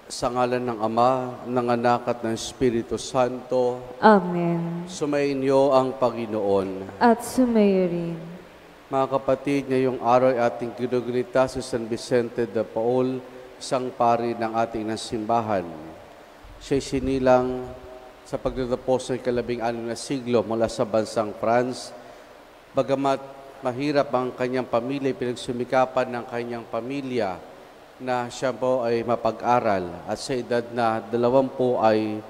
Sa ngalan ng Ama, ng Anak at ng Espiritu Santo, Amen. sumainyo ang Panginoon. At sumayo rin. Mga kapatid, ngayong araw ay ating ginugunita si San Vicente de Paul, isang pari ng ating nasimbahan. Siya'y sinilang sa pagtatapos ng ika-16 na siglo mula sa bansang France. Bagamat mahirap ang kanyang pamilya, pinagsumikapan ng kanyang pamilya na siya po ay mapag-aral at sa edad na 20 ay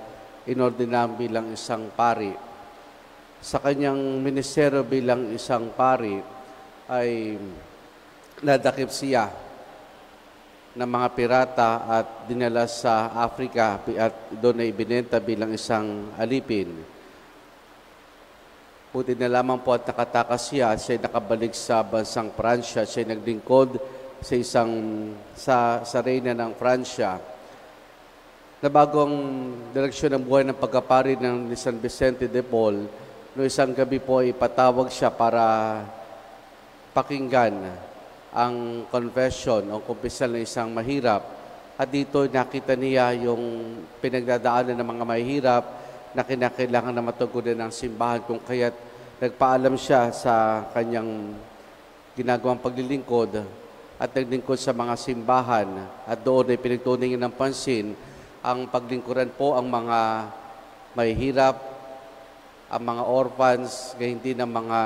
inordinam bilang isang pari. Sa kanyang ministeryo bilang isang pari ay nadakip siya ng mga pirata at dinala sa Africa at doon ay ibinenta bilang isang alipin. Buti na lamang po at nakatakas siya at siya ay nakabalik sa bansang Pransya. Siya ay naglingkod sa reyna ng Pransya. Nabago ang direksyon ng buhay ng pagkapari ni San Vicente de Paul. No isang gabi po ipatawag siya para pakinggan ang confession o kumpisal ng isang mahirap. At dito nakita niya yung pinagdadaanan ng mga mahirap na kinakailangan na matugunan ng simbahan, kung kaya't nagpaalam siya sa kanyang ginagawang paglilingkod at naglingkod sa mga simbahan, at doon ay pinagtuningan ng pansin ang paglingkuran po ang mga mahihirap, ang mga orphans, gayon din ang mga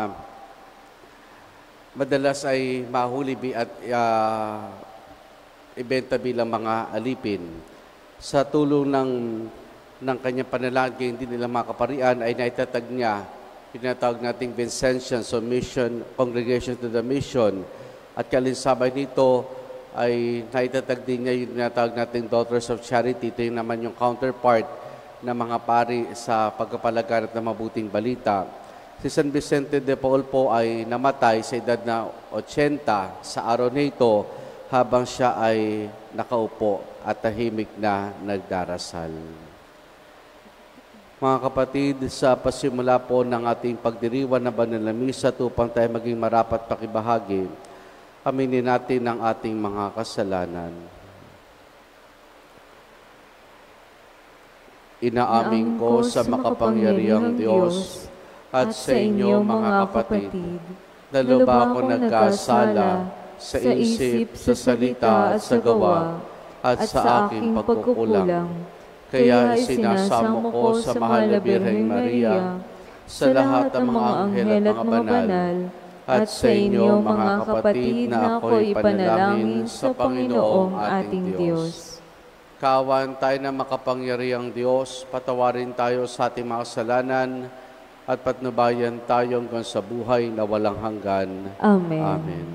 madalas ay mahuli at ibenta bilang mga alipin. Sa tulong ng kanyang panalangin, gayon din nilang mga kaparian, ay naitatag niya pinatawag nating Vincentians o Mission, Congregation to the Mission. At kalinsabay nito ay naitatag din niya yung tinatawag nating Daughters of Charity. Ito yung naman yung counterpart ng mga pari sa pagpapalaganap ng mabuting balita. Si San Vicente de Paul po ay namatay sa edad na 80 sa araw nito habang siya ay nakaupo at tahimik na nagdarasal. Mga kapatid, sa pasimula po ng ating pagdiriwan ng banal na misa, upang tayo maging marapat pakibahagi, aminin natin ang ating mga kasalanan. Inaamin ko sa makapangyarihang Diyos at sa inyo mga kapatid, na lubha ako nagkasala sa isip, sa salita at sa gawa, at sa aking pagkukulang. Kaya isinasamo ko sa mahal na Birheng Maria, sa lahat ng mga anghel at mga banal, at sa inyo, mga kapatid, na ako'y ipanalangin sa Panginoong ating Diyos. Kawan tayo na makapangyarihang Diyos, patawarin tayo sa ating mga kasalanan, at patnubayan tayo hanggang sa buhay na walang hanggan. Amen. Amen.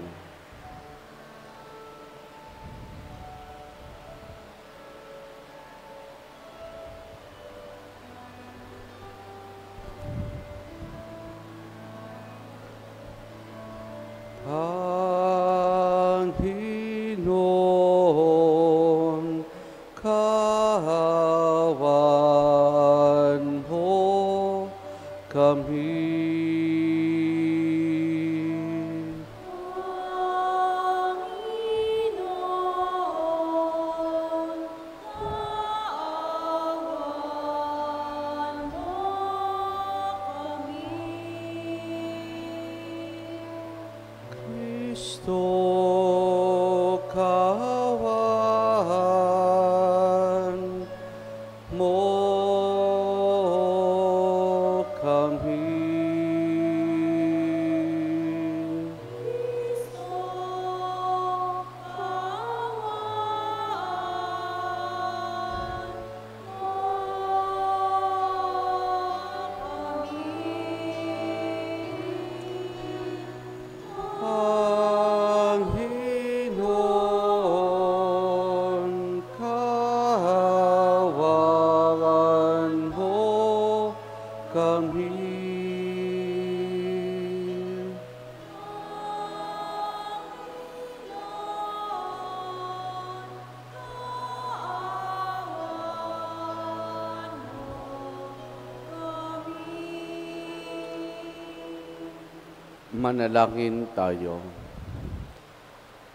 Panginoon, kawan mo kami. Panginoon, kawan mo kami. Kristo, kawan mo kami. Kristo, kawan mo Panginoon, kawan mo kami. Manalangin tayo.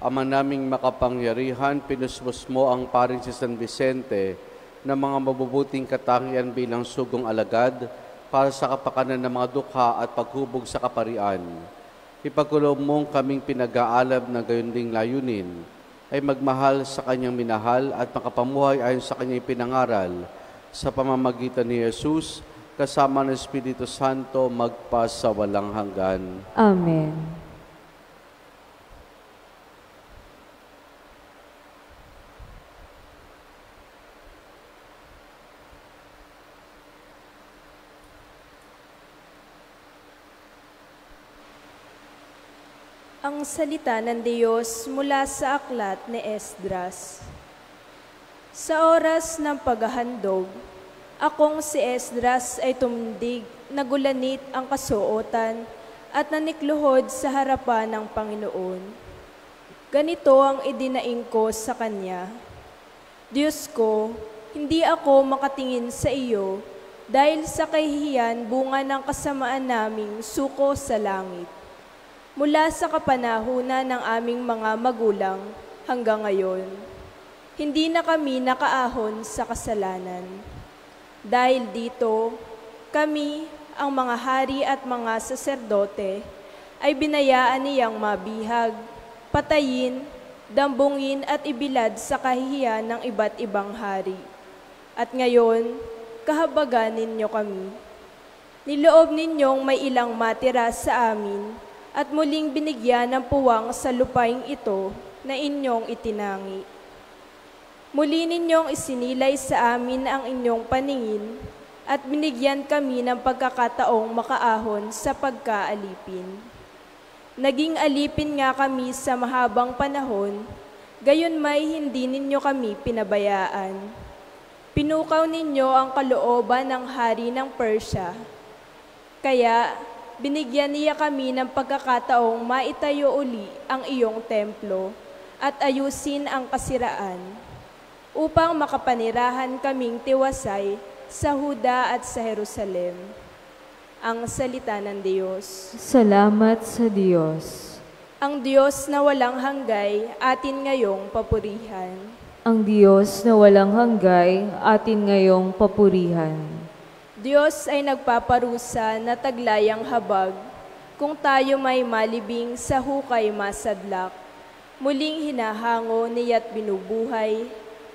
Ama naming makapangyarihan, pinusmos mo ang paring si San Vicente na mga mabubuting katangian bilang sugong alagad para sa kapakanan ng mga dukha at paghubog sa kaparian. Ipagkuloob mong kaming pinag-aalab na gayon ding layunin ay magmahal sa kanyang minahal at makapamuhay ayon sa kanyang pinangaral sa pamamagitan ni Jesus kasama ng Espiritu Santo magpasawalang hanggan. Amen. Ang salita ng Diyos mula sa aklat ni Esdras. Sa oras ng paghahandog, akong si Esdras ay tumindig, nagulanit ang kasuotan at nanikluhod sa harapan ng Panginoon. Ganito ang idinaing ko sa kanya: Diyos ko, hindi ako makatingin sa iyo dahil sa kahihiyan bunga ng kasamaan naming suko sa langit. Mula sa kapanahunan ng aming mga magulang hanggang ngayon, hindi na kami nakaahon sa kasalanan. Dahil dito, kami, ang mga hari at mga saserdote, ay binayaan niyang mabihag, patayin, dambungin at ibilad sa kahihiyan ng iba't ibang hari. At ngayon, kahabagan ninyo kami. Niloob ninyong may ilang matira sa amin, at muling binigyan ng puwang sa lupaing ito na inyong itinangi. Muli ninyong isinilay sa amin ang inyong paningin at binigyan kami ng pagkakataong makaahon sa pagkaalipin. Naging alipin nga kami sa mahabang panahon, gayon may hindi ninyo kami pinabayaan. Pinukaw ninyo ang kalooban ng hari ng Persya. Kaya, binigyan niya kami ng pagkakataong maitayo uli ang iyong templo at ayusin ang kasiraan, upang makapanirahan kaming tiwasay sa Huda at sa Jerusalem. Ang salita ng Diyos. Salamat sa Diyos. Ang Diyos na walang hanggay, atin ngayong papurihan. Ang Diyos na walang hanggay, atin ngayong papurihan. Diyos ay nagpaparusa na taglayang habag, kung tayo may malibing sa hukay masadlak. Muling hinahango niya't binubuhay,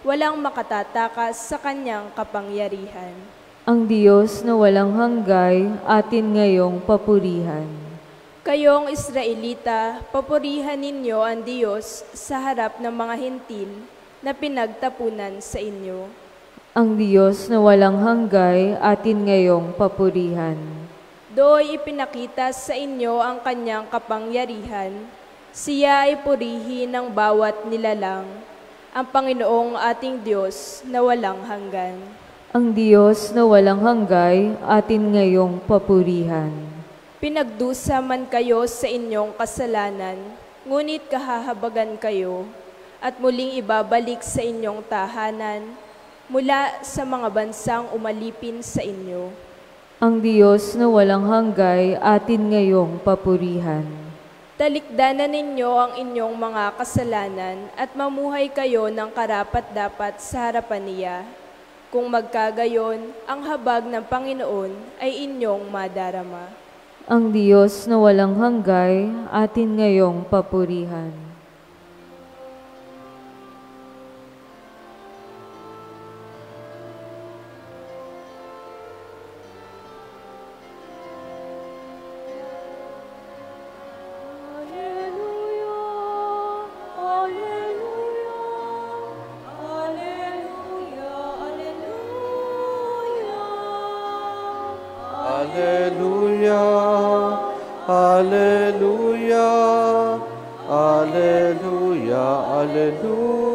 walang makatatakas sa kanyang kapangyarihan. Ang Diyos na walang hanggay, atin ngayong papurihan. Kayong Israelita, papurihan ninyo ang Diyos sa harap ng mga hentil na pinagtapunan sa inyo. Ang Diyos na walang hanggay, atin ngayong papurihan. Do'y ipinakita sa inyo ang kanyang kapangyarihan, siya ay purihin ng bawat nilalang, ang Panginoong ating Diyos na walang hanggan. Ang Diyos na walang hanggay, atin ngayong papurihan. Pinagdusa man kayo sa inyong kasalanan, ngunit kahahabagan kayo, at muling ibabalik sa inyong tahanan, mula sa mga bansang umalipin sa inyo. Ang Diyos na walang hanggay, atin ngayong papurihan. Talikdanan ninyo ang inyong mga kasalanan at mamuhay kayo ng karapat-dapat sa harapan niya. Kung magkagayon, ang habag ng Panginoon ay inyong madarama. Ang Diyos na walang hanggay, atin ngayong papurihan. Alleluia, alleluia, alleluia.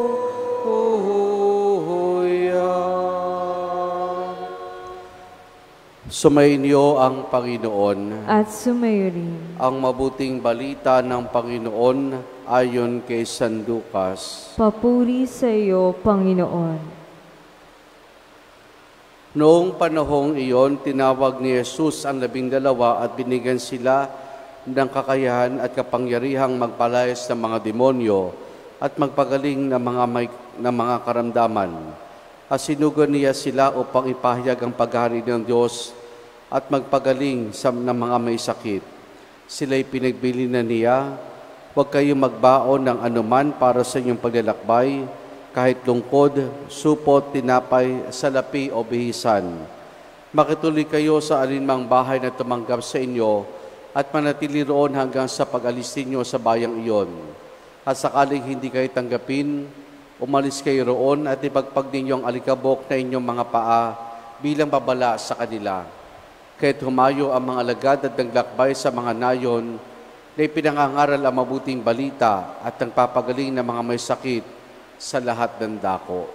Sumainyo ang Panginoon. At sumayo rin. Ang mabuting balita ng Panginoon ayon kay San Lucas. Papuri sa iyo, Panginoon. Noong panahong iyon, tinawag ni Jesus ang 12 at binigyan sila ng kakayahan at kapangyarihang magpalayas ng mga demonyo at magpagaling ng mga karamdaman. At sinugo niya sila upang ipahayag ang paghari ng Diyos at magpagaling ng mga may sakit. Sila'y pinagbili na niya, huwag kayong magbaon ng anuman para sa inyong paglalakbay, kahit lungkod, supot, tinapay, salapi o bihisan. Makituloy kayo sa alinmang bahay na tumanggap sa inyo at manatili roon hanggang sa pag-alis ninyo sa bayang iyon. At sakaling hindi kayo tanggapin, umalis kayo roon at ipagpag ninyo ang alikabok na inyong mga paa bilang babala sa kanila. Kaya't humayo ang mga alagad at naglakbay sa mga nayon na ipinangangaral ang mabuting balita at nagpapagaling ng mga may sakit sa lahat ng dako.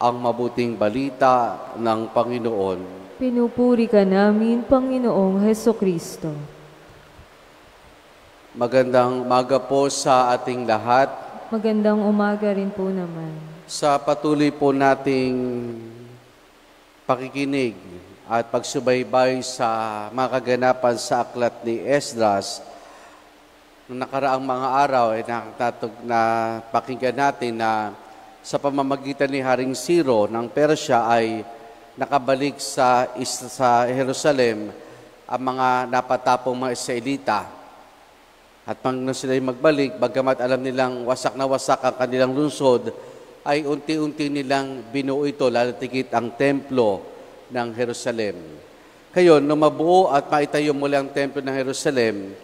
Ang mabuting balita ng Panginoon. Pinupuri ka namin, Panginoong Hesukristo. Magandang umaga po sa ating lahat. Magandang umaga rin po naman. Sa patuloy po nating pakikinig at pagsubaybay sa mga kaganapan sa aklat ni Esdras, noong nakaraang mga araw ay napakinggan natin na sa pamamagitan ni Haring Ciro ng Persya ay nakabalik sa Jerusalem ang mga napatapong mga Israelita. At nang sila'y magbalik, bagamat alam nilang wasak na wasak ang kanilang lungsod, ay unti-unti nilang binuo ito, lalatikit ang templo ng Jerusalem. Kayon, nung mabuo at maitayo muli ang templo ng Jerusalem,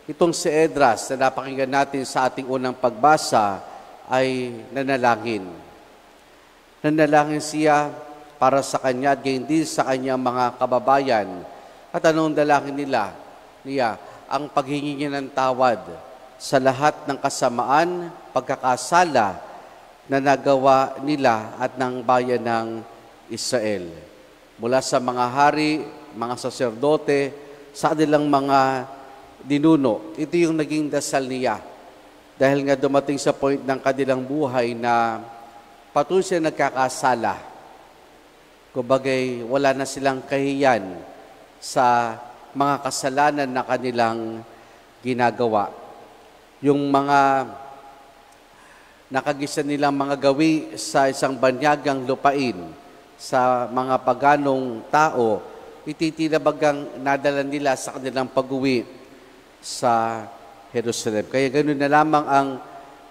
itong si Esdras na napakinggan natin sa ating unang pagbasa ay nanalangin. Nanalangin siya para sa kanya at gayon din sa kanyang mga kababayan. At anong dalangin niya? Ang paghingi niya ng tawad sa lahat ng kasamaan, pagkakasala na nagawa nila at ng bayan ng Israel. Mula sa mga hari, mga saserdote, sa kanilang mga dinuno. Ito yung naging dasal niya. Dahil nga dumating sa point ng kanilang buhay na patuloy sila nagkakasala. Kumbagay, wala na silang kahiyan sa mga kasalanan na kanilang ginagawa. Yung mga nakagisa nilang mga gawi sa isang banyagang lupain sa mga paganong tao, ititinabagang nadala nila sa kanilang pag-uwi sa Jerusalem. Kaya ganoon na lamang ang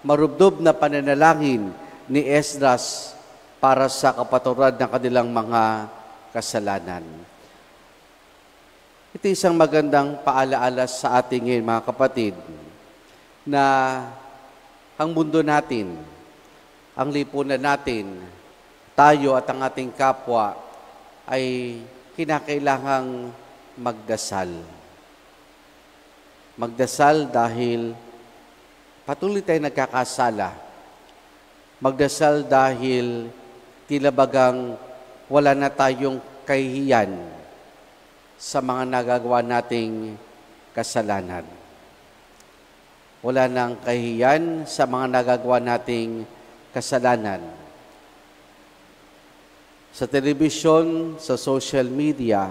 marubdob na pananalangin ni Esdras para sa kapatawaran ng kanilang mga kasalanan. Ito isang magandang paalaala sa ating ngayon, mga kapatid, na ang mundo natin, ang lipunan natin, tayo at ang ating kapwa ay kinakailangang magdasal. Magdasal dahil patuloy tayong nagkakasala. Magdasal dahil tila bagang wala na tayong kahihiyan sa mga nagagawa nating kasalanan. Wala nang kahihiyan sa mga nagagawa nating kasalanan. Sa telebisyon, sa social media,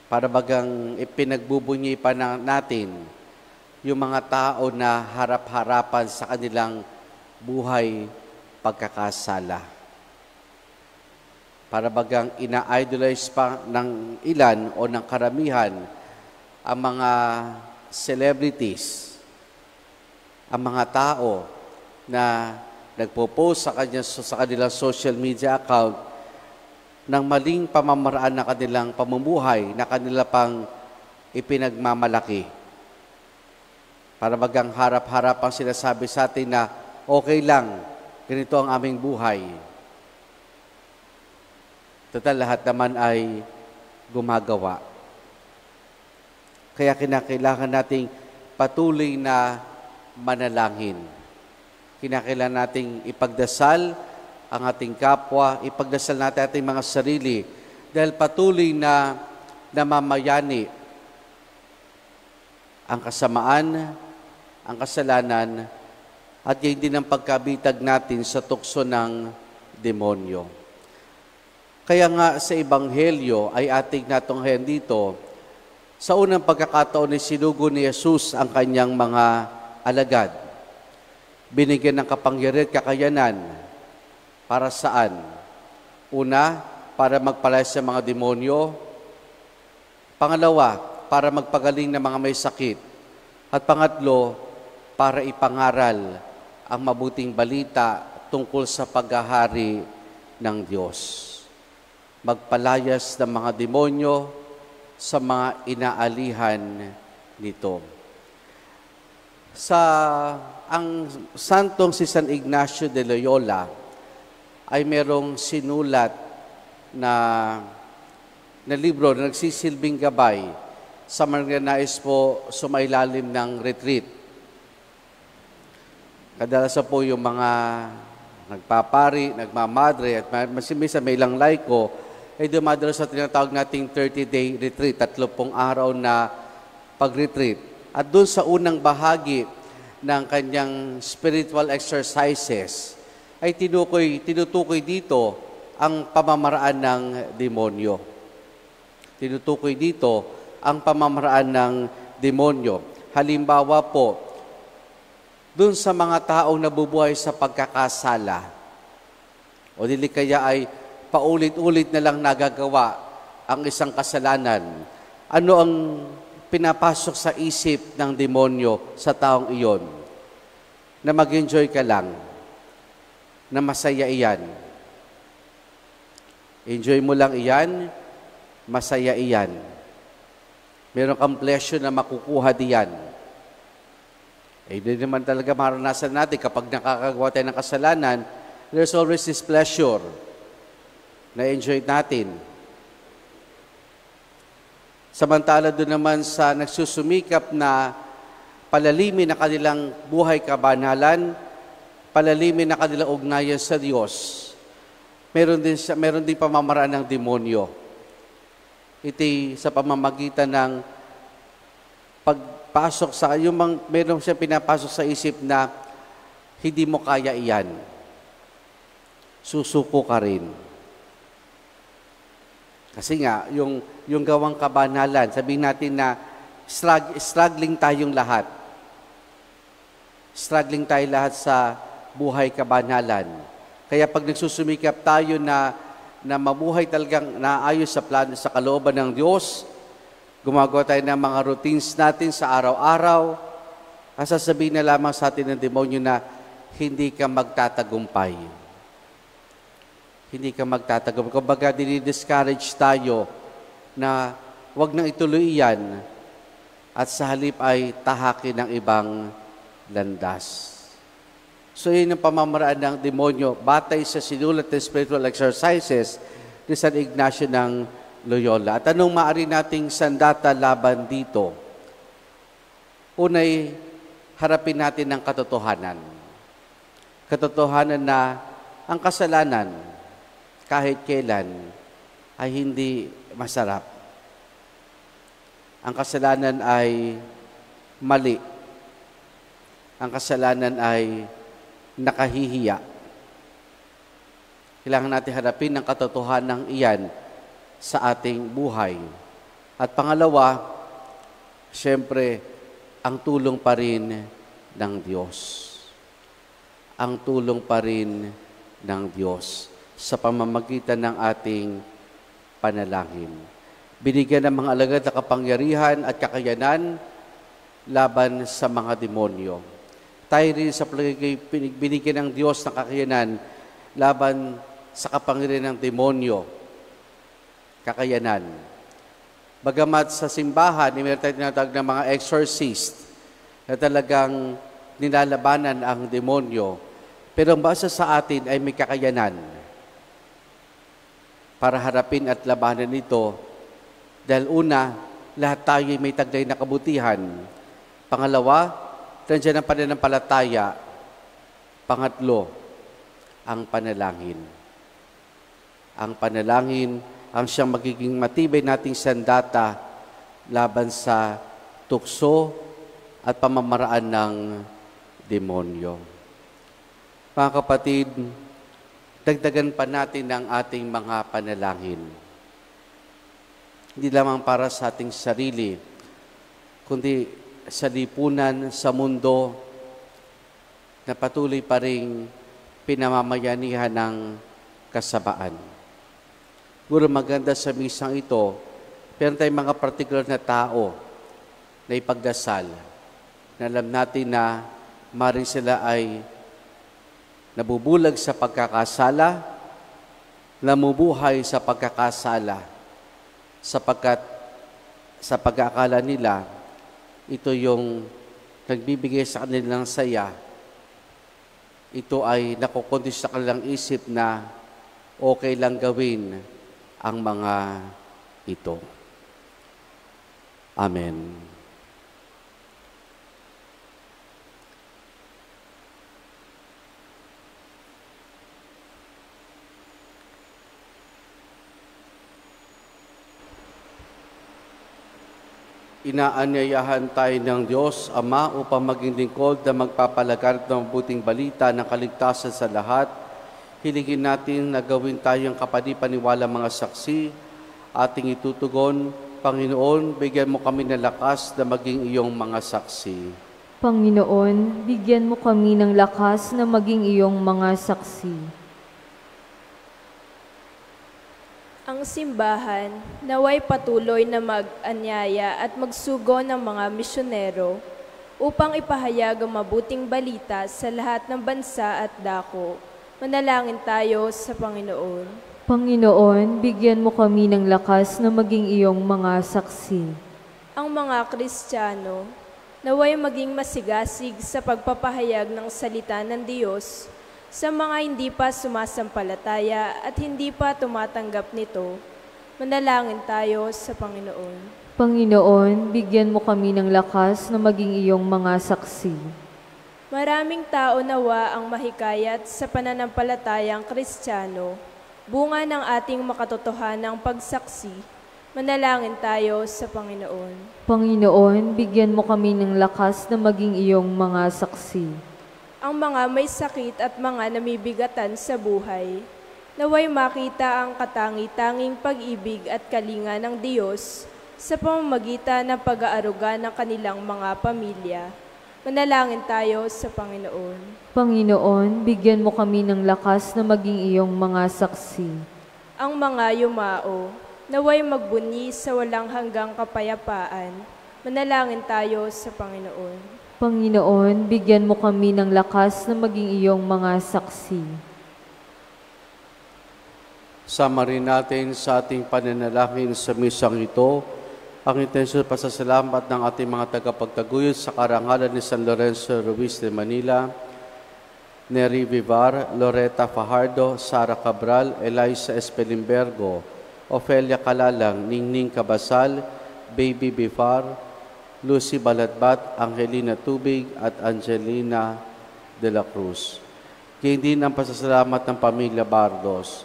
para bagang ipinagbubunyi pa natin yung mga tao na harap-harapan sa kanilang buhay pagkakasala. Para bagang ina-idolize pa ng ilan o ng karamihan ang mga celebrities, ang mga tao na nagpo-post sa kanilang social media account ng maling pamamaraan na kanilang pamumuhay na kanila pang ipinagmamalaki. Para bagang harap-harapang sinasabi sa atin na okay lang, ganito ang aming buhay. Total, lahat naman ay gumagawa. Kaya kinakailangan nating patuloy na manalangin. Kinakailangan nating ipagdasal ang ating kapwa, ipagdasal natin ating mga sarili dahil patuloy na namamayani ang kasamaan, ang kasalanan, at yun din ang pagkabitag natin sa tukso ng demonyo. Kaya nga sa Ebanghelyo ay ating natunghayan dito, sa unang pagkakataon ni sinugo ni Jesus ang kanyang mga alagad. Binigyan ng kapangyarihan at kakayanan. Para saan? Una, para magpalayas sa mga demonyo. Pangalawa, para magpagaling ng mga may sakit. At pangatlo, para ipangaral ang mabuting balita tungkol sa paghahari ng Diyos. Magpalayas ng mga demonyo sa mga inaalihan nito. Ang santong si San Ignacio de Loyola ay merong sinulat na libro na nagsisilbing gabay sa mga nais po sumailalim ng retreat. Kadalasan po yung mga nagpapari, nagmamadre, at minsan may ilang laiko, ay dumadalo sa tinatawag nating 30-day retreat, 30 araw na pag-retreat. At doon sa unang bahagi ng kanyang spiritual exercises, ay tinutukoy dito ang pamamaraan ng demonyo. Tinutukoy dito ang pamamaraan ng demonyo. Halimbawa po, doon sa mga taong nabubuhay sa pagkakasala, o dili kaya ay paulit-ulit na lang nagagawa ang isang kasalanan, ano ang pinapasok sa isip ng demonyo sa taong iyon? Na mag-enjoy ka lang, na masaya iyan. Enjoy mo lang iyan, masaya iyan. Meron kang pleasure na makukuha diyan. Hindi naman talaga maranasan natin kapag nakakagawa tayo ng kasalanan, there's always this pleasure na-enjoy natin. Samantala doon naman sa nagsusumikap na palalimin na kanilang buhay kabanalan, palalimin na kanilang ugnayan sa Diyos, meron din pamamaraan ng demonyo. Iti sa pamamagitan ng pagpasok sa, meron siya pinapasok sa isip na hindi mo kaya iyan. Susuko ka rin. Kasi nga, yung gawang kabanalan, sabihin natin na struggling tayong lahat. Struggling tayo lahat sa buhay kabanalan. Kaya pag nagsusumikap tayo na mabuhay talagang naayos sa plano, sa kalooban ng Diyos, gumagawa tayo ng mga routines natin sa araw-araw, sasabihin na lamang sa atin ng demonyo na hindi ka magtatagumpay. Hindi ka magtatagumpay. Kumbaga, dinidiscourage tayo na wag nang ituloy yan at sa halip ay tahakin ng ibang landas. So, yun ang pamamaraan ng demonyo batay sa sinulat ng spiritual exercises ni San Ignacio ng Loyola. At anong maaari nating sandata laban dito? Unay, harapin natin ang katotohanan. Katotohanan na ang kasalanan, kahit kailan, ay hindi masarap. Ang kasalanan ay mali. Ang kasalanan ay nakahihiya. Kailangan natin harapin ang katotohanan iyan sa ating buhay. At pangalawa, siyempre, ang tulong pa rin ng Diyos. Ang tulong pa rin ng Diyos sa pamamagitan ng ating panalangin. Binigyan ng mga alagad na kapangyarihan at kakayanan laban sa mga demonyo. Tayo rin sa binigyan ng Diyos ng kakayanan laban sa kapangyarihan ng demonyo. Kakayanan. Bagamat sa simbahan, meron tayo tinatawag ng mga exorcist na talagang nilalabanan ang demonyo. Pero ang basa sa atin ay may kakayanan para harapin at labanan ito. Dahil una, lahat tayo may taglay na kabutihan. Pangalawa, nandiyan ang pananampalataya. Pangatlo, ang panalangin. Ang panalangin ang siyang magiging matibay nating sandata laban sa tukso at pamamaraan ng demonyo. Mga kapatid, dagdagan pa natin ang ating mga panalangin. Hindi lamang para sa ating sarili, kundi sa lipunan, sa mundo, na patuloy pa rin pinamamayanihan ng kasamaan. Siguro maganda sa misang ito, pero tayong mga particular na tao na ipagdasal, na alam natin na maaaring sila ay nabubulag sa pagkakasala, namubuhay sa pagkakasala, sapagkat sa pag-aakala nila, ito yung nagbibigay sa kanilang saya. Ito ay nakukondis sa kanilang isip na okay lang gawin ang mga ito. Amen. Inaanyayahan tayo ng Diyos, Ama, upang maging lingkod na magpapalaganap ng mabuting balita ng kaligtasan sa lahat. Hiligin natin na gawin tayong kapani-paniwala mga saksi, ating itutugon. Panginoon, bigyan mo kami ng lakas na maging iyong mga saksi. Panginoon, bigyan mo kami ng lakas na maging iyong mga saksi. Ang simbahan naway patuloy na mag-anyaya at magsugo ng mga misyonero upang ipahayag ang mabuting balita sa lahat ng bansa at dako. Manalangin tayo sa Panginoon. Panginoon, bigyan mo kami ng lakas na maging iyong mga saksi. Ang mga Kristiyano naway maging masigasig sa pagpapahayag ng salita ng Diyos sa mga hindi pa sumasampalataya at hindi pa tumatanggap nito. Manalangin tayo sa Panginoon. Panginoon, bigyan mo kami ng lakas na maging iyong mga saksi. Maraming tao nawa ang mahikayat sa pananampalatayang Kristiyano, bunga ng ating makatotohanang pagsaksi. Manalangin tayo sa Panginoon. Panginoon, bigyan mo kami ng lakas na maging iyong mga saksi. Ang mga may sakit at mga namibigatan sa buhay, naway makita ang katangi-tanging pag-ibig at kalinga ng Diyos sa pamamagitan ng pag-aaruga ng kanilang mga pamilya. Manalangin tayo sa Panginoon. Panginoon, bigyan mo kami ng lakas na maging iyong mga saksi. Ang mga yumao, naway magbunyi sa walang hanggang kapayapaan. Manalangin tayo sa Panginoon. Panginoon, bigyan mo kami ng lakas na maging iyong mga saksi. Sama rin natin sa ating pananalangin sa misang ito, ang intensyon pasasalamat ng ating mga tagapagtaguyod sa karangalan ni San Lorenzo Ruiz de Manila, Neri Vivar, Loretta Fajardo, Sara Cabral, Eliza Espelimbergo, Ofelia Calalang, Ningning Cabasal, Baby Bifar, Lucy Balatbat, Angelina Tubig at Angelina de la Cruz. Kaya din ang pasasalamat ng pamilya Bardos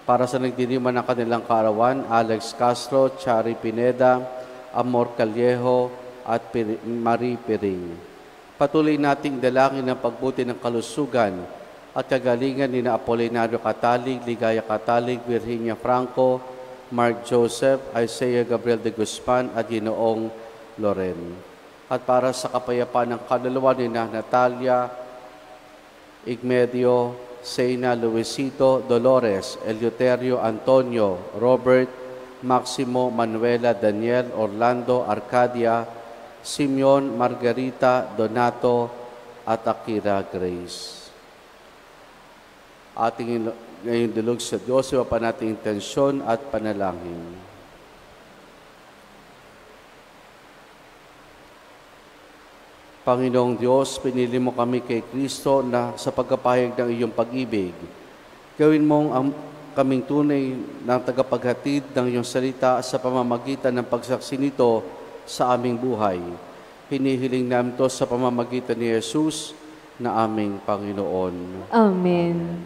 para sa nagdiriman ng kanilang kaarawan, Alex Castro, Chari Pineda, Amor Callejo at Marie Piring. Patuloy nating dalangin ang pagbuti ng kalusugan at kagalingan ni Apolinario Catalig, Ligaya Catalig, Virginia Franco, Mark Joseph, Isaiah Gabriel de Guzman at Ginoong Loren. At para sa kapayapaan ng kaluluwa ni Natalia, Igmedio, Sena, Luisito, Dolores, Eleuterio, Antonio, Robert, Maximo, Manuela, Daniel, Orlando, Arcadia, Simeon, Margarita, Donato, at Akira Grace. Ating ngayon dilog sa Diyos, iba pa nating intensyon at panalangin. Panginoong Diyos, pinili mo kami kay Kristo na sa pagkapahayag ng iyong pag-ibig. Gawin mong kaming tunay ng tagapaghatid ng iyong salita sa pamamagitan ng pagsaksi nito sa aming buhay. Hinihiling namin ito sa pamamagitan ni Jesus na aming Panginoon. Amen.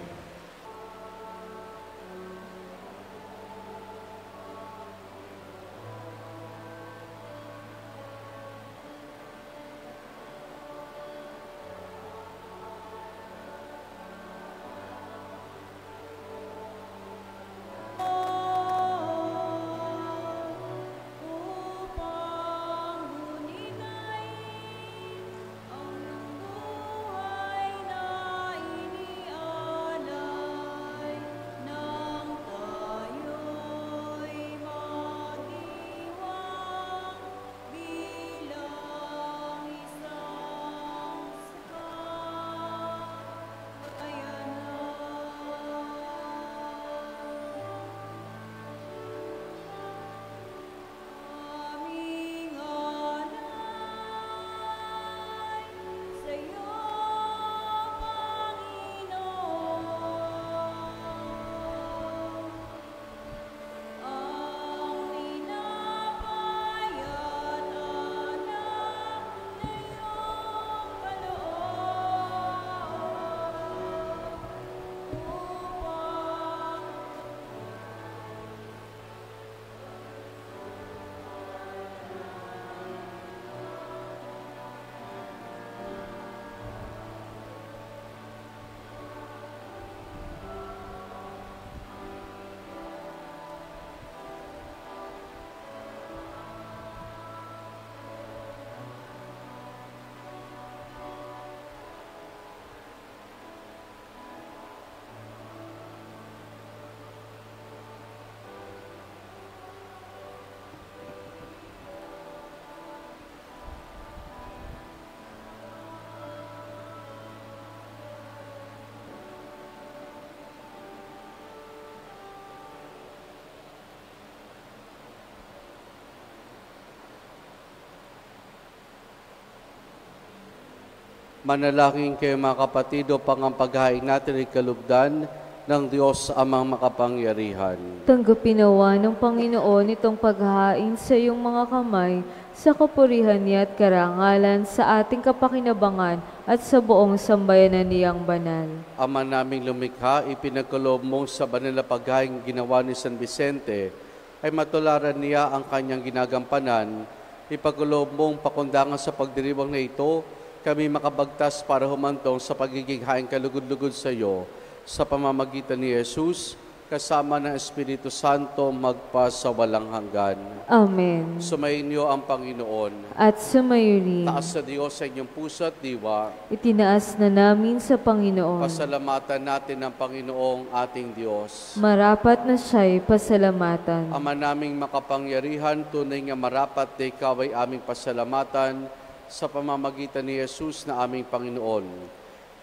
Manalangin kayo mga kapatid upang ang paghain natin ay kalugdan ng Diyos amang makapangyarihan. Tanggapin nawa ng Panginoon itong paghain sa iyong mga kamay, sa kapurihan niya at karangalan, sa ating kapakinabangan at sa buong sambayanan niyang banal. Ama naming lumikha, ipinagkaloob mo sa banal na paghain ginawa ni San Vicente, ay matularan niya ang kanyang ginagampanan. Ipagkaloob mong pakundangan sa pagdiriwang na ito, kami makabagtas para humantong sa pagiging haing kalugod-lugod sa iyo, sa pamamagitan ni Jesus, kasama ng Espiritu Santo, magpa sa walang hanggan. Amen. Sumainyo ang Panginoon. At sumayo rin. Taas sa Diyos sa inyong puso at diwa. Itinaas na namin sa Panginoon. Pasalamatan natin ang Panginoong ating Diyos. Marapat na siya'y pasalamatan. Ama naming makapangyarihan, tunay nga marapat na ikaw ay aming pasalamatan sa pamamagitan ni Jesus na aming Panginoon.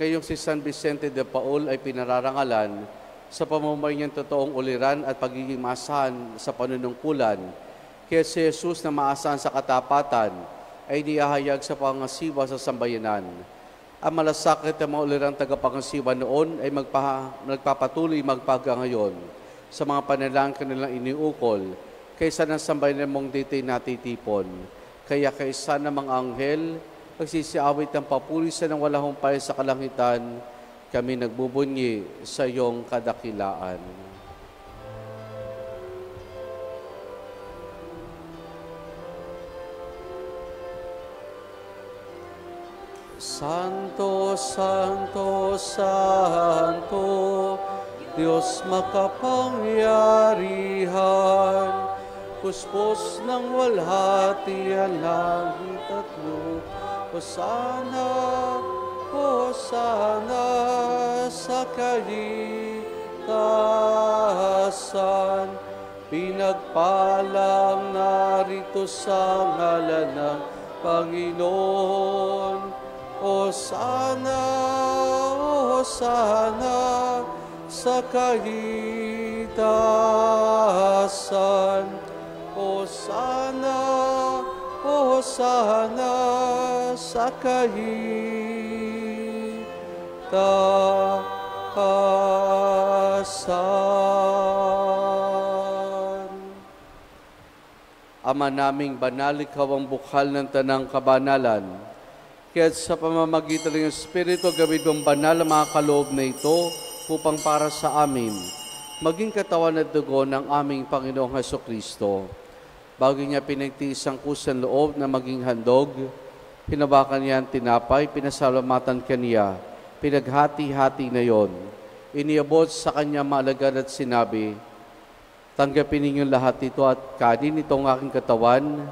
Ngayong si San Vicente de Paul ay pinararangalan sa pamumuhay niyang totoong uliran at pagiging maasahan sa panunungkulan. Kaya si Jesus na maasahan sa katapatan ay niyahayag sa pangasiwa sa sambayanan. Ang malasakit ng mga ulirang tagapangasiwa noon ay nagpapatuloy magpaga ngayon sa mga panalangin kanilang iniukol kaysa ng sambayanan mong ditay natitipon. Kaya kaysa ng mga anghel, pagsisiawit ng papulisan ng walang humpay sa kalangitan, kami nagbubunyi sa iyong kadakilaan. Santo, Santo, Santo, Diyos makapangyarihan, puspos ng walhati ang langit at lupa. Hosana, Hosana sa kalitasan, pinagpalang narito sa ngalan ng Panginoon. Hosana, Hosana sa kalitasan, Hosana, Hosana sa kalitasan. Ama naming banal, ikaw ang bukal ng tanang kabanalan. Kaya sa pamamagitan ng Espiritu, gawin mong banal ang mga kaloob na ito upang para sa amin maging katawan at dugo ng aming Panginoong Hesukristo. Bago niya pinagtiis ang kusang loob na maging handog, hinawakan niya ang tinapay, pinasalamatan kaniya, pinaghati-hati na yon. Iniabot sa kanya maalagad at sinabi, tanggapin ninyong lahat ito at kanin itong aking katawan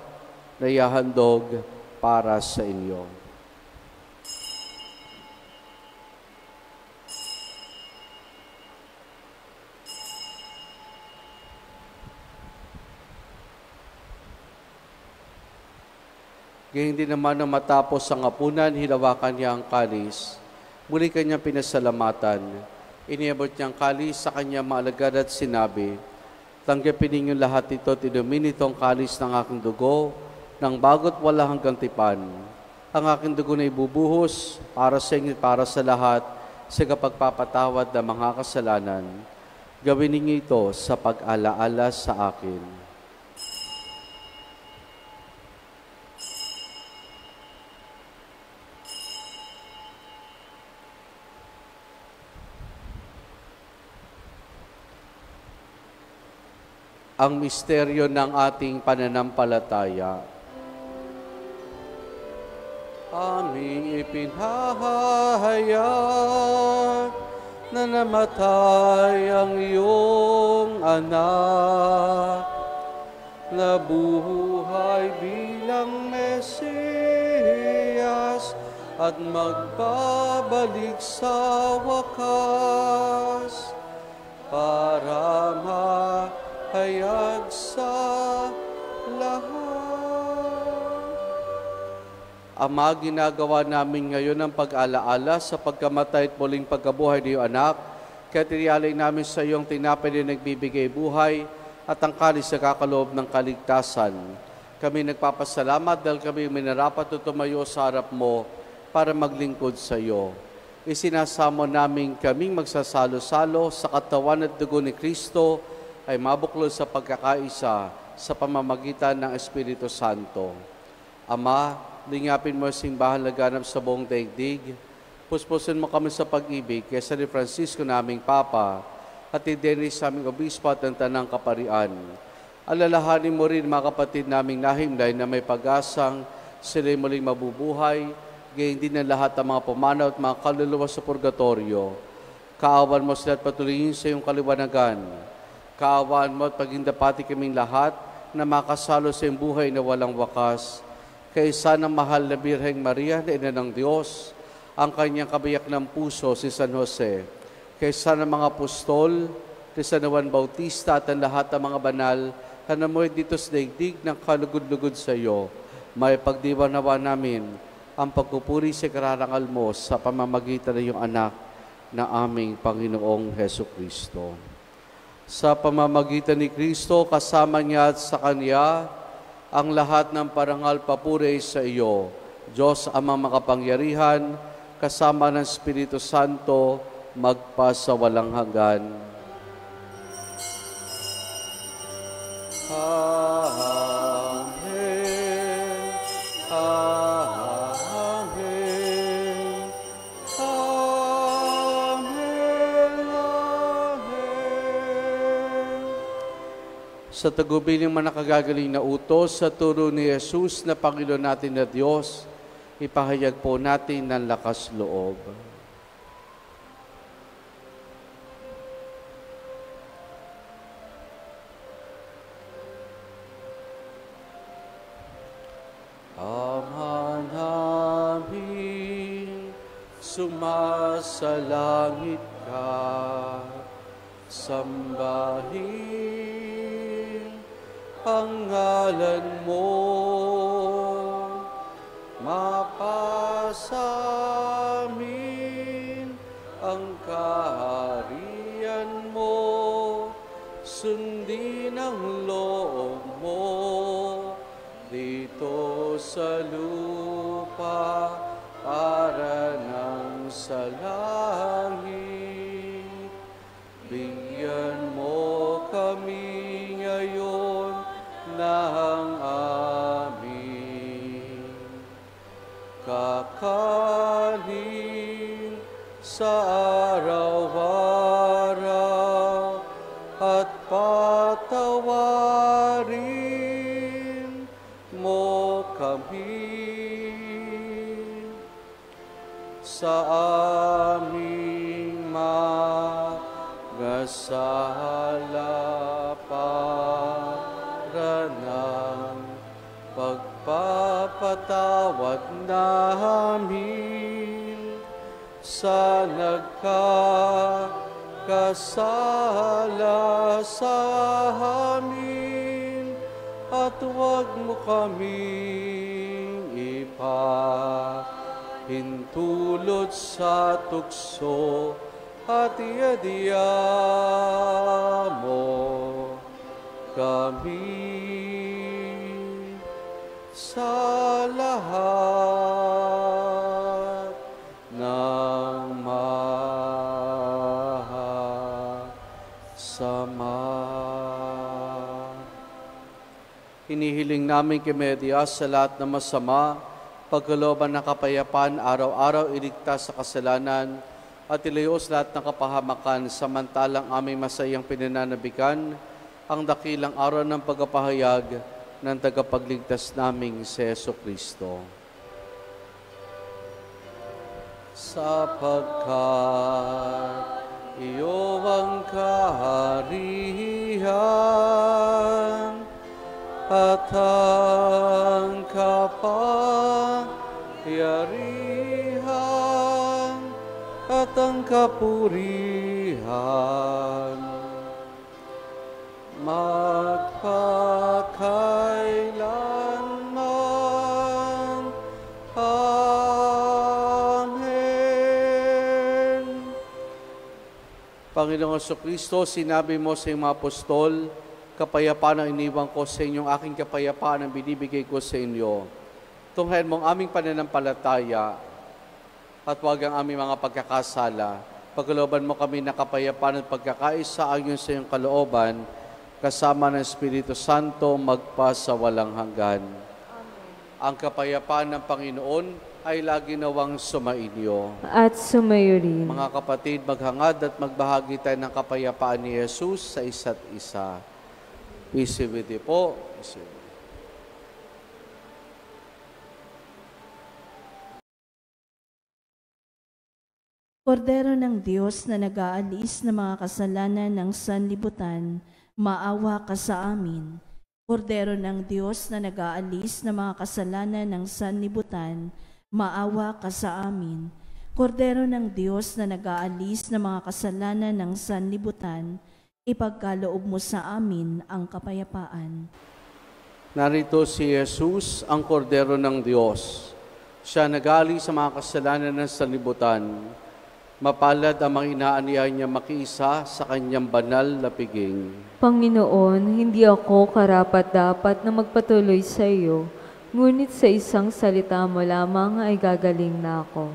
na ihahandog para sa inyo. Gayun din naman nang matapos ang hapunan, hinawakan niya ang kalis. Muli kanyang pinasalamatan. Iniabot niya ang kalis sa kanya maalagad at sinabi, tanggapin ninyong lahat ito at inumin itong kalis ng aking dugo, ng bago't wala hanggang tipan. Ang aking dugo na ibubuhos para sa inyo para sa lahat sa kapagpapatawad ng mga kasalanan. Gawin ninyo ito sa pag-alaala sa akin. Ang misteryo ng ating pananampalataya. Aming ipinahayag na namatay ang iyong anak, na buhay bilang Mesiyas at magbabalik sa wakas para hayag sa lahat. Ama, ginagawa namin ngayon ang pag-alaala sa pagkamatay at muling pagkabuhay ni iyong anak. Kaya tiniyalay namin sa iyong tinapay na nagbibigay buhay at ang kalis na kakaloob ng kaligtasan. Kami nagpapasalamat dahil kami minarapat at tumayo sa harap mo para maglingkod sa iyo. Isinasamo namin kaming magsasalo-salo sa katawan at dugo ni Kristo ay mabuklod sa pagkakaisa sa pamamagitan ng Espiritu Santo. Ama, lingapin mo ang simbahan laganap sa buong daigdig. Puspusin mo kami sa pag-ibig kaysa ni Francisco naming Papa at ni Dennis naming Obispo at ng Tanang Kaparian. Alalahanin mo rin mga kapatid naming nahimlay na may pag-asang sila'y muling mabubuhay, gayon din ang lahat ng mga pumanaw at mga kaluluwa sa purgatorio. Kaawan mo sila at patuloyin sa iyong kaliwanagan. Kaawaan mo at pagindapati kaming lahat na makasalo sa iyong buhay na walang wakas. Kaysa ng mahal na Birheng Maria na Ina ng Diyos, ang kanyang kabiyak ng puso si San Jose. Kaysa ng mga apostol, ni San Juan Bautista at ang lahat ng mga banal na namuhay dito sa daigdig ng kalugod-lugod sa iyo, may pagdiwanawa namin ang pagpupuri sa kararangal mo sa pamamagitan ng iyong anak na aming Panginoong Heso Kristo. Sa pamamagitan ni Kristo, kasama niya at sa Kanya, ang lahat ng parangal papuri sa iyo, Diyos Amang makapangyarihan, kasama ng Espiritu Santo, magpa sa walang hanggan. Amen. Amen. Amen. Amen. Sa tagubiling manakagagaling na utos sa turo ni Jesus na Panginoon natin na Diyos, ipahayag po natin ng lakas loob. Ama namin, sumasalangit ka, sambahin ang ngalan mo, mapasamin ang kaharian mo, sundin ang loob mo, dito sa lupa para nang sa langit. Bigyan mo kami ngayon ng aming kakanin sa araw-araw at patawarin mo kami sa aming magasala para ng pagpapatawad namin sa nagkakasala sa amin. At huwag mo kaming ipahintulot sa tukso at iadya mo kami sa lahat ng masama. Hinihiling namin kay Media sa lahat ng masama, pagkalooban ng kapayapaan, araw-araw iligtas sa kasalanan, at ilayos lahat ng kapahamakan, samantalang aming masayang pinananabikan, ang dakilang araw ng pagpapahayag ng tagapagligtas naming si Heso Kristo. Sapagkat iyo ang kaharian at ang kapangyarihan at ang kapurihan magpakailanman. Amen. Panginoong Jesucristo, sinabi mo sa iyong mga apostol, kapayapaan ang iniwan ko sa inyong aking kapayapaan ang binibigay ko sa inyo. Tunghayan mo ang aming pananampalataya at huwag ang aming mga pagkakasala. Pagkalooban mo kami na kapayapaan at pagkakaisa ayon sa iyong kalooban, kasama ng Espiritu Santo magpa sa walang hanggan. Ang kapayapaan ng Panginoon ay lagi nawang sumainyo. At sumayo rin. Mga kapatid, maghangad at magbahagi tayo ng kapayapaan ni Jesus sa isa't isa. Peace be with you po. Peace be with you. Kordero ng Diyos na nag-aalis ng mga kasalanan ng sanlibutan, maawa ka sa amin. Kordero ng Diyos na nag-aalis ng mga kasalanan ng sanlibutan, maawa ka sa amin. Kordero ng Diyos na nag-aalis ng mga kasalanan ng sanlibutan, ipagkaloob mo sa amin ang kapayapaan. Narito si Jesus, ang Kordero ng Diyos. Siya nag-aalis sa mga kasalanan ng sanlibutan. Mapalad ang mga inaaniya niya makiisa sa kanyang banal na piging. Panginoon, hindi ako karapat-dapat na magpatuloy sa iyo, ngunit sa isang salita mo lamang ay gagaling na ako.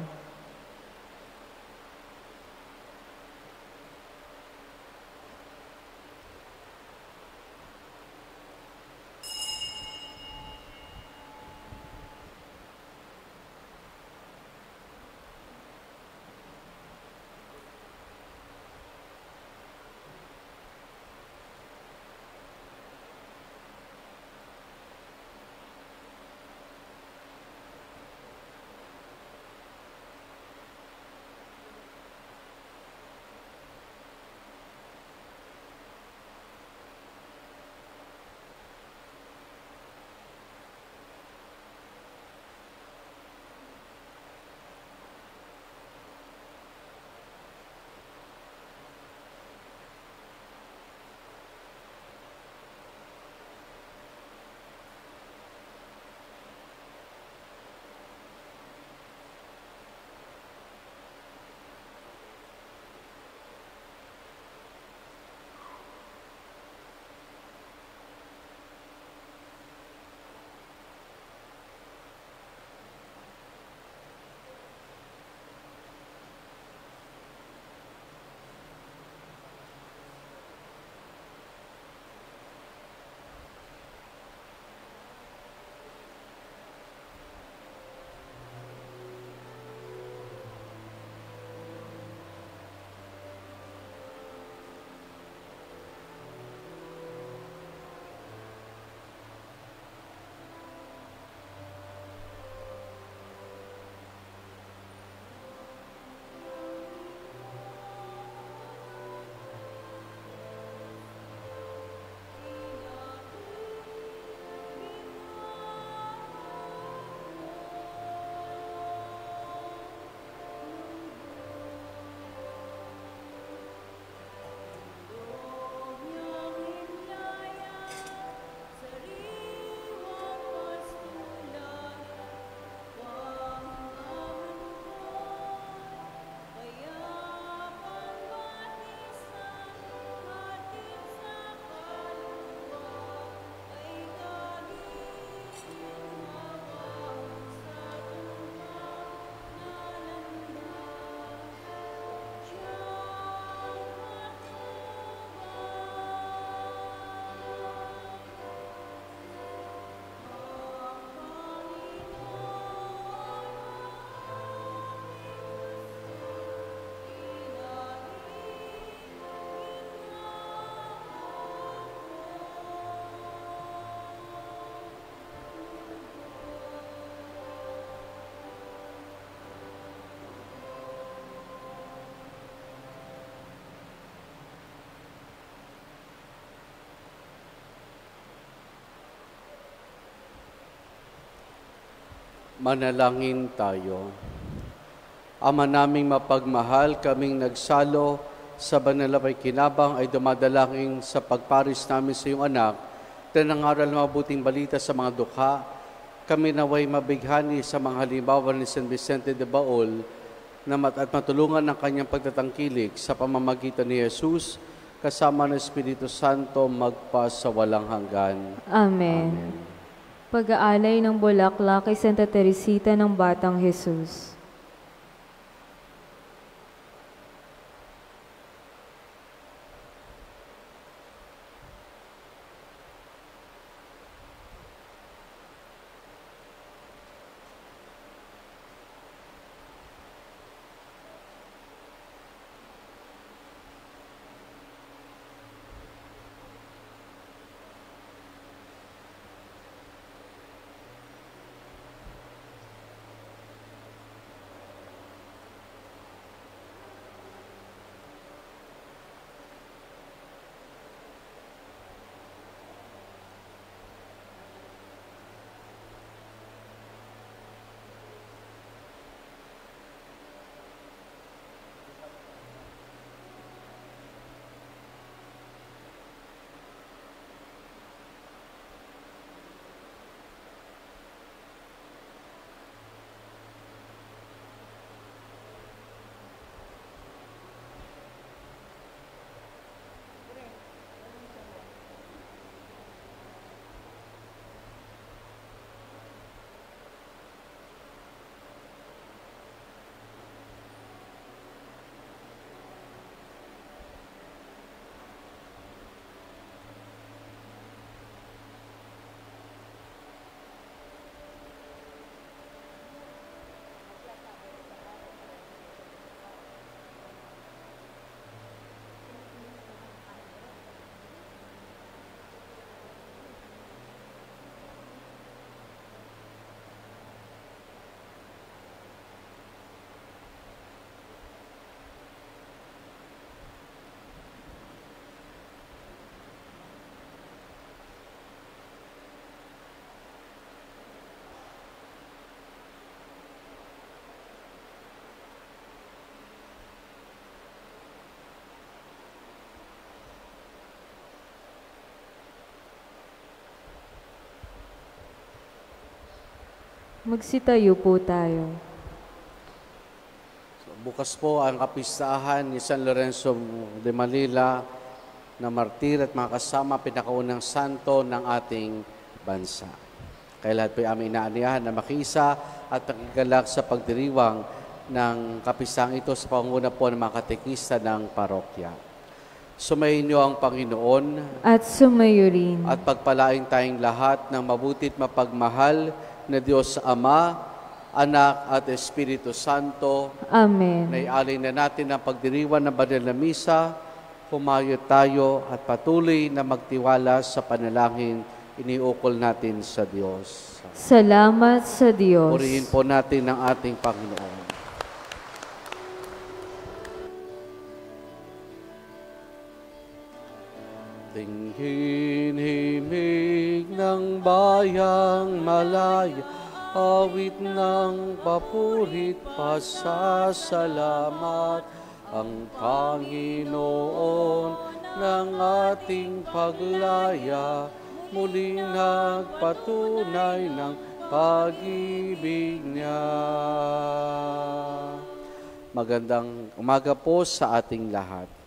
Manalangin tayo. Ama naming mapagmahal, kaming nagsalo sa banal na pakikinabang ay dumadalangin sa pagparis namin sa iyong anak na nangaral ng mabuting balita sa mga dukha. Kami naway mabighani sa mga halimbawa ni San Vicente de Paul at matulungan ng kanyang pagtatangkilik sa pamamagitan ni Jesus kasama ng Espiritu Santo magpa sa walang hanggan. Amen. Pag-aalay ng bulaklak kay Santa Teresita ng Batang Jesus. Magsitayo po tayo. Bukas po ang kapistahan ni San Lorenzo de Manila na martir at mga kasama pinakaunang santo ng ating bansa. Kaya lahat po ay aming inaaniyahan na makisa at makigalak sa pagdiriwang ng kapistahang ito sa pangunguna po ng mga katekista ng parokya. Sumayin niyo ang Panginoon At sumayo rin. at pagpalain tayong lahat ng mabutit mapagmahal na Diyos Ama, Anak at Espiritu Santo. Amen. Naialay na natin ang pagdiriwan ng banal na misa. Humayo tayo at patuloy na magtiwala sa panalangin iniukol natin sa Diyos. Salamat sa Diyos. Purihin po natin ang ating Panginoon. Tingin himig ng bayang malaya, awit ng papurit pasasalamat, ang Panginoon ng ating paglaya, muling nagpatunay ng pag-ibig niya. Magandang umaga po sa ating lahat.